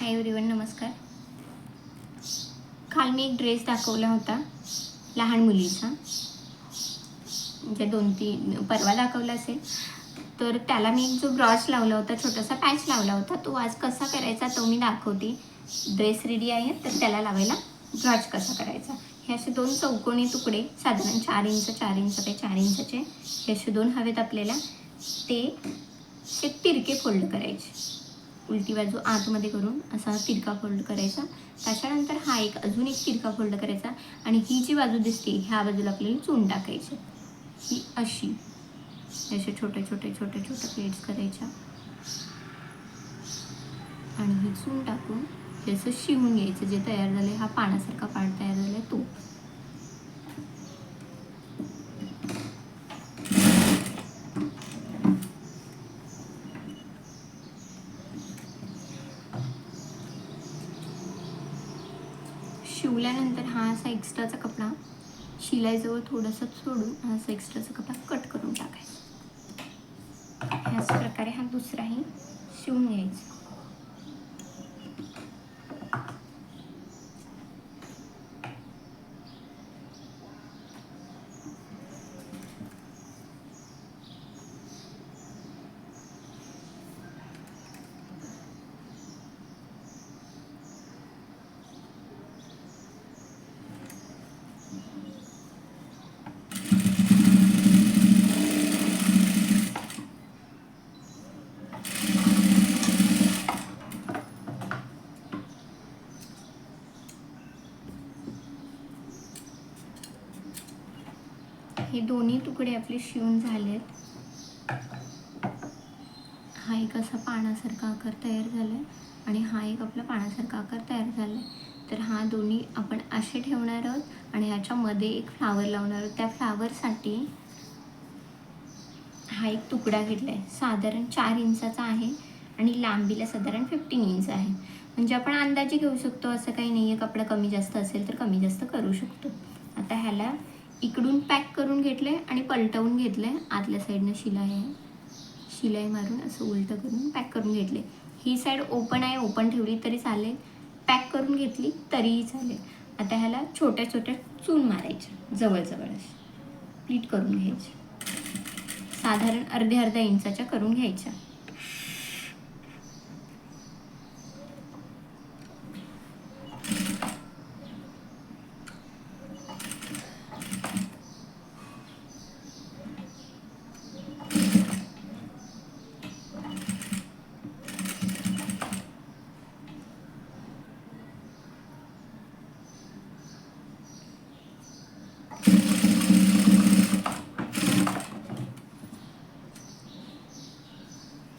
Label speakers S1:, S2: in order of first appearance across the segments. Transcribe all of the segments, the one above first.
S1: Hi everyone, नमस्कार. काल मी एक ड्रेस दाखवला होता लहान मुलीचा, म्हणजे 2-3 परवा दाखवला असेल. तर त्याला मी एक जो ब्रॉच लावला होता, छोटासा पॅच लावला होता, तो आज कसा करायचा तो मी दाखवते. ड्रेस रेडी आहे, तर त्याला लावायला ब्रॉच कसा करायचा. हे असे 2 चौकोनी तुकडे साधारण 4 इंच 4 इंच ते 4 इंचचे हे असे 2 हवेत आपल्याला. ते तिरके फोल्ड करायचे, उलटी बाजू आतमध्ये करून असा तिरका फोल्ड करायचा. त्याच्यानंतर हा एक अजून एक तिरका फोल्ड करायचा आणि ही जी बाजू दिसते ह्या बाजूला आपल्याला चून टाकायची. ही अशी असे छोटे छोटे छोटे छोटे प्लेट्स करायच्या आणि ही चून टाकून हे असं शिवून घ्यायचं. जे तयार झाले, हा पानासारखा पार्ट तयार झालाय तो. शिवल्यानंतर हा असा एक्स्ट्राचा कपडा शिलाईजवळ थोडंसं सोडून हा असा एक्स्ट्राचा कपडा कट करून टाकायचा. ह्याच प्रकारे हा दुसराही शिवून घ्यायचा. हे दोन्ही तुकडे आपले शिवून झालेत. हा एक असा पानासारखा आकार तयार झालाय आणि हा एक आपला पानासारखा आकार तयार झालाय. तर हा दोन्ही आपण असे ठेवणार आहोत आणि ह्याच्यामध्ये एक फ्लावर लावणार आहोत. त्या फ्लावरसाठी हा एक तुकडा घेतलाय, साधारण 4 इंचाचा आहे आणि लांबीला साधारण 15 इंच आहे. म्हणजे आपण अंदाजे घेऊ शकतो, असं काही नाही आहे. कपडा कमी जास्त असेल तर कमी जास्त करू शकतो. आता ह्याला इकडून पॅक करून घेतले आणि पलटवून घेतले. आतल्या साईडनं शिलाई मारून असं उलटं करून पॅक करून घेतले. ही साईड ओपन आहे, ओपन ठेवली तरी चालेल, पॅक करून घेतली तरीही चालेल. आता ह्याला छोट्या छोट्या चून मारायच्या, जवळजवळ अशी प्लीट करून घ्यायची. साधारण अर्ध्या इंचाच्या करून घ्यायच्या.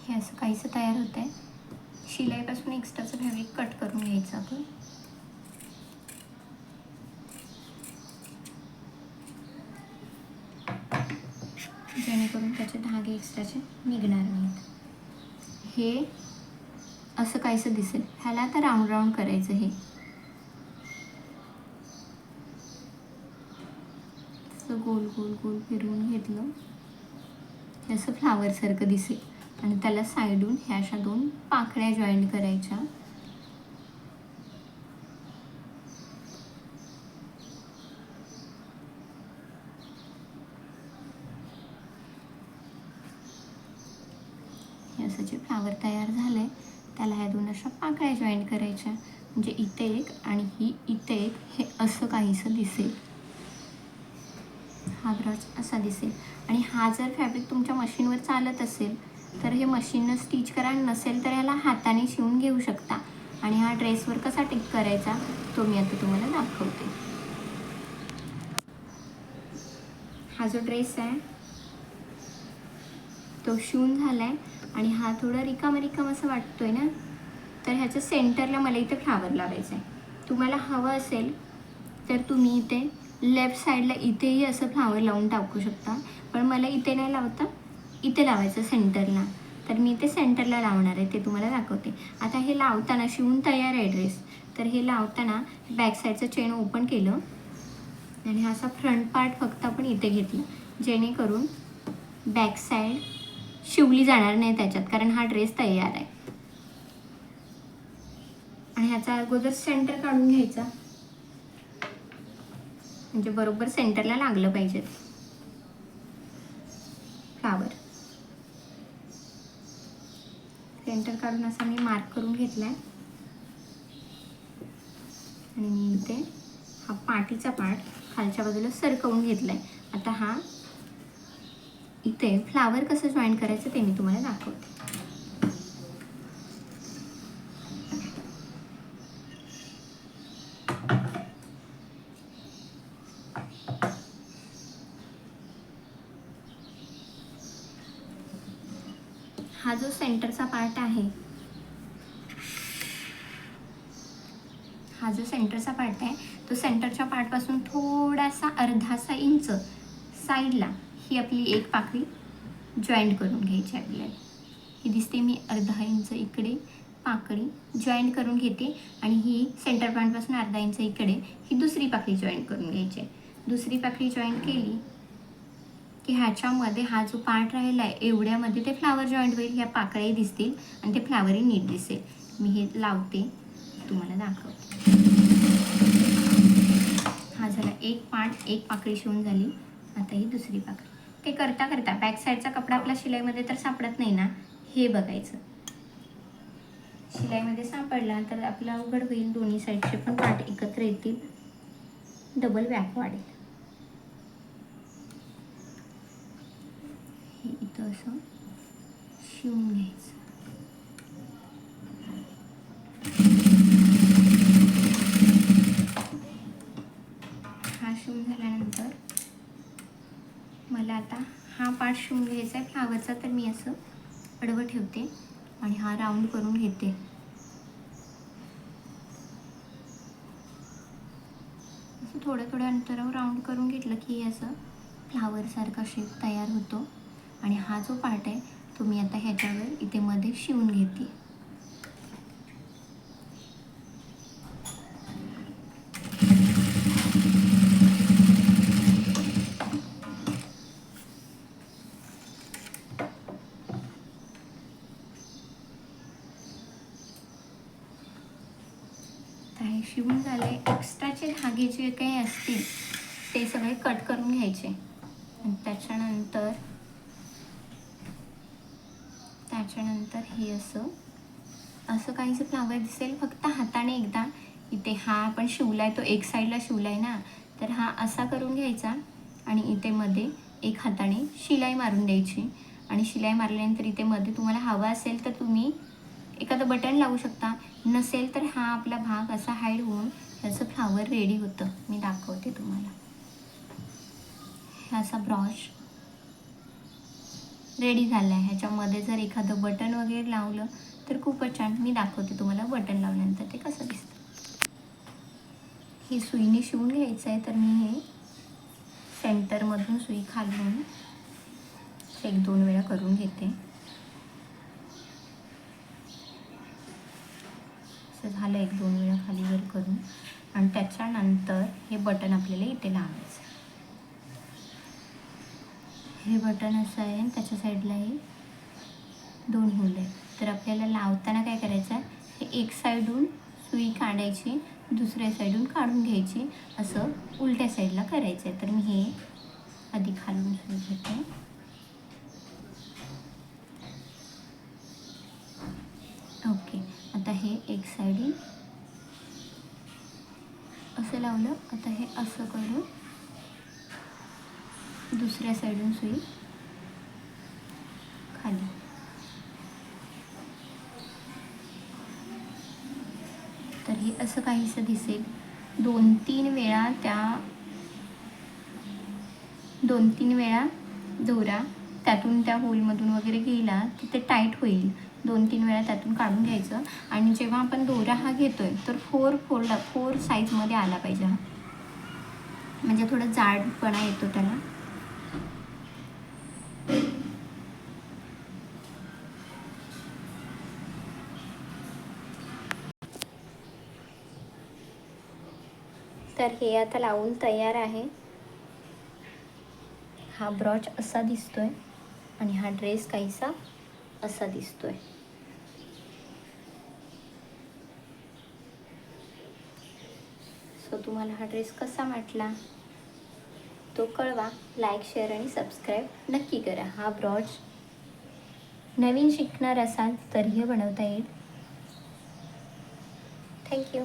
S1: हे असं काहीसं तयार होत आहे. शिलाईपासून एक्स्ट्राचं फॅब्रिक कट करून घ्यायचं आपण. जेणेकरून त्याचे धागे एक्स्ट्राचे निघणार नाहीत. हे असं काहीसं दिसेल. ह्याला आता राऊंड राऊंड करायचं. हे असं गोल गोल गोल फिरवून घेतलं, असं फ्लावरसारखं दिसेल आणि त्याला साईडून ह्या अशा 2 पाकळ्या जॉईंट करायच्या. हे असं जे फ्लावर तयार झालंय त्याला ह्या 2 अशा पाकळ्या जॉईंट करायच्या. म्हणजे इथे एक आणि ही इथे एक, हे असं काहीसं दिसेल. हा ब्रॉच असा दिसेल. आणि हा जर फॅब्रिक तुमच्या मशीनवर चालत असेल तर हे मशीननं स्टिच करा, नसेल तर ह्याला हाताने शिवून घेऊ शकता. आणि हा ड्रेसवर कसा टिक करायचा तो मी आता तुम्हाला दाखवते. हा जो ड्रेस आहे तो शिवून झालाय आणि हा थोडा रिकामा रिकामा असं वाटतोय ना, तर ह्याच्या सेंटरला मला इथे फ्लावर लावायचं आहे. तुम्हाला हवं असेल तर तुम्ही इथे लेफ्ट साईडला इथेही असं फ्लावर लावून टाकू शकता, पण मला इथे नाही लावता, इथे लावायचं सेंटरला. तर मी इथे सेंटरला लावणार आहे, ते तुम्हाला दाखवते. आता हे लावताना शिवून तयार आहे ड्रेस. तर हे लावताना बॅक साईडचं चेन ओपन केलं आणि हा असा फ्रंट पार्ट फक्त आपण इथे घेतला, जेणेकरून बॅक साईड शिवली जाणार नाही त्याच्यात, कारण हा ड्रेस तयार आहे. आणि ह्याचा अगोदर सेंटर काढून घ्यायचा, म्हणजे बरोबर सेंटरला लागलं पाहिजे फ्लावर. सेंटर काढून असा मी मार्क करून घेतलाय आणि मी इथे हा पाठीचा पार्ट खालच्या बाजूला सरकवून घेतलाय. आता हा इथे फ्लावर कसं जॉईन करायचं ते मी तुम्हाला दाखवते. हा जो सेंटरचा पार्ट आहे, हा जो सेंटरचा पार्ट आहे तो सेंटरच्या पार्टपासून थोडासा अर्धासा इंच साईडला ही आपली एक पाकळी जॉईंट करून घ्यायची आपल्याला. ही दिसते, मी अर्धा इंच इकडे पाकळी जॉईंट करून घेते आणि ही सेंटर पॉईंटपासून अर्धा इंच इकडे ही दुसरी पाकळी जॉईंट करून घ्यायची. दुसरी पाकळी जॉईंट केली की ह्याच्यामध्ये हा जो पार्ट राहिला आहे एवढ्यामध्ये ते फ्लावर जॉईंट होईल. ह्या पाकळ्याही दिसतील आणि ते फ्लावरही नीट दिसेल. मी हे लावते, तुम्हाला दाखवते. हा झाला एक पार्ट, एक पाकळी शिवून झाली. आता ही दुसरी पाकळी. ते करता करता बॅक साईडचा कपडा आपला शिलाईमध्ये तर सापडत नाही ना, हे बघायचं. शिलाईमध्ये सापडला तर आपला अवघड होईल, दोन्ही साईडचे पण पार्ट एकत्र येतील, डबल व्याप वाढेल. हे इथं असं शिवून घ्यायचं. हा शिवून झाल्यानंतर मला आता हा पार्ट शिवून घ्यायचा आहे फ्लावरचा, तर मी असं आडवं ठेवते आणि हा राऊंड करून घेते. असं थोड्या थोड्या अंतरावर राऊंड करून घेतलं की असं फ्लावरसारखा शेप तयार होतो. आणि हा जो पार्ट आहे तो मी आता ह्याच्यावर इथे मध्ये शिवून घेते. हे शिवून झाले. एक्स्ट्राचे धागे जे काही असतील ते सगळे कट करून घ्यायचे आणि त्याच्यानंतर हे असं काहीसं फ्लावर दिसेल. फक्त हाताने एकदा इथे हा आपण शिवलाय तो एक साईडला शिवलाय ना, तर हा असा करून घ्यायचा आणि इथे मध्ये एक हाताने शिलाई मारून द्यायची. आणि शिलाई मारल्यानंतर इथे मध्ये तुम्हाला हवा असेल तर तुम्ही एखादं बटन लावू शकता, नसेल तर हा आपला भाग असा हाईड होऊन ह्याचं फ्लावर रेडी होतं. मी दाखवते तुम्हाला. हा असा ब्रॉश रेडी झाला आहे. ह्याच्यामध्ये जर एखादं बटन वगैरे लावलं तर खूपच छान. मी दाखवते तुम्हाला बटन लावल्यानंतर ते कसं दिसतं. हे सुईने शिवून घ्यायचं आहे, तर मी हे सेंटरमधून सुई खालून 1-2 वेळा करून घेते. असं झालं 1-2 वेळा खाली वर करून. आणि त्याच्यानंतर हे बटन आपल्याला इथे लावायचं. हे बटन असं आहे आणि त्याच्या साईडला हे 2 होल आहेत. तर आपल्याला लावताना काय करायचं आहे, हे एक साईडून सुई काढायची, दुसऱ्या साईडून काढून घ्यायची, असं उलट्या साईडला करायचं आहे. तर मी हे आधी खालून सुई घेते. ओके, आता हे एक साईडून असं लावलं. आता हे असं करून दुसऱ्या साईडून सुई खाली. तर हे असं काहीसं दिसेल. 2-3 वेळा दोरा त्यातून त्या होलमधून वगैरे गेला की ते टाईट होईल. 2-3 वेळा त्यातून काढून घ्यायचं. आणि जेव्हा आपण दोरा हा घेतोय तर 4 साईजमध्ये आला पाहिजे हा, म्हणजे थोडं जाडपणा येतो त्याला. तर हे आता लावून तयार आहे. हा ब्रॉच असा दिसतोय आणि हा ड्रेस काहीसा असा दिसतोय. तुम्हाला हा ड्रेस कसा वाटला तो कळवा. लाईक, शेअर आणि सबस्क्राईब नक्की करा. हा ब्रॉच नवीन शिकणार असाल तरीही बनवता येईल. थँक्यू.